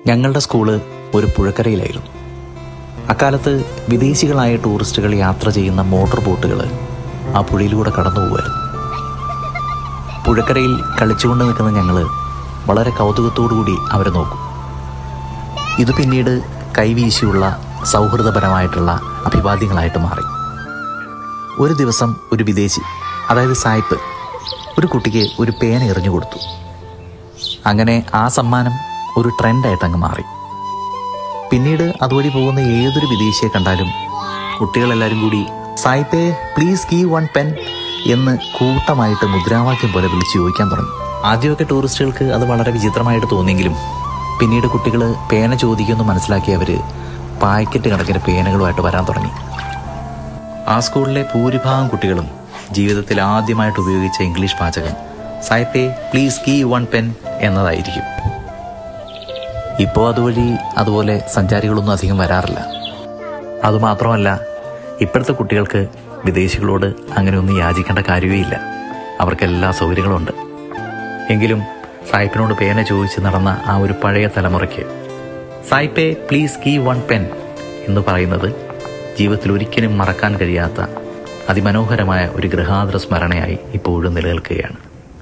ഞങ്ങളുടെ സ്കൂള് ഒരു പുഴക്കരയിലായിരുന്നു. അക്കാലത്ത് വിദേശികളായ ടൂറിസ്റ്റുകൾ യാത്ര ചെയ്യുന്ന മോട്ടോർ ബോട്ടുകൾ ആ പുഴയിലൂടെ കടന്നു പോകുമായിരുന്നു. പുഴക്കരയിൽ കളിച്ചുകൊണ്ട് നിൽക്കുന്ന ഞങ്ങൾ വളരെ കൗതുകത്തോടുകൂടി അവരെ നോക്കും. ഇത് പിന്നീട് കൈവീശിയുള്ള സൗഹൃദപരമായിട്ടുള്ള അഭിവാദ്യങ്ങളായിട്ട് മാറി. ഒരു ദിവസം ഒരു വിദേശി, അതായത് സായിപ്പ്, ഒരു കുട്ടിക്ക് ഒരു പേന എറിഞ്ഞു കൊടുത്തു. അങ്ങനെ ആ സമ്മാനം ഒരു ട്രെൻഡായിട്ട് അങ്ങ് മാറി. പിന്നീട് അതുവഴി പോകുന്ന ഏതൊരു വിദേശിയെ കണ്ടാലും കുട്ടികളെല്ലാവരും കൂടി സായിപ്പേ പ്ലീസ് ഗീവ് വൺ പെൻ എന്ന് കൂട്ടമായിട്ട് മുദ്രാവാക്യം പോലെ വിളിച്ച് ചോദിക്കാൻ തുടങ്ങി. ആദ്യമൊക്കെ ടൂറിസ്റ്റുകൾക്ക് അത് വളരെ വിചിത്രമായിട്ട് തോന്നിയെങ്കിലും പിന്നീട് കുട്ടികൾ പേന ചോദിക്കുമെന്ന് മനസ്സിലാക്കി അവർ പാക്കറ്റ് കണക്കിന് പേനകളുമായിട്ട് വരാൻ തുടങ്ങി. ആ സ്കൂളിലെ ഭൂരിഭാഗം കുട്ടികളും ജീവിതത്തിൽ ആദ്യമായിട്ട് ഉപയോഗിച്ച ഇംഗ്ലീഷ് വാചകം സായിപ്പേ പ്ലീസ് ഗീവ് വൺ പെൻ എന്നതായിരിക്കും. ഇപ്പോൾ അതുപോലെ സഞ്ചാരികളൊന്നും അധികം വരാറില്ല. അതുമാത്രമല്ല, ഇപ്പോഴത്തെ കുട്ടികൾക്ക് വിദേശികളോട് അങ്ങനെയൊന്നും യാചിക്കേണ്ട കാര്യമേ ഇല്ല. അവർക്ക് എല്ലാ സൗകര്യങ്ങളും ഉണ്ട്. എങ്കിലും സായിപ്പിനോട് പേന ചോദിച്ച് നടന്ന ആ ഒരു പഴയ തലമുറയ്ക്ക് സായിപ്പേ പ്ലീസ് ഗീവ് വൺ പെൻ എന്ന് പറയുന്നത് ജീവിതത്തിൽ ഒരിക്കലും മറക്കാൻ കഴിയാത്ത അതിമനോഹരമായ ഒരു ഗൃഹാതുര സ്മരണയായി ഇപ്പോഴും നിലനിൽക്കുകയാണ്.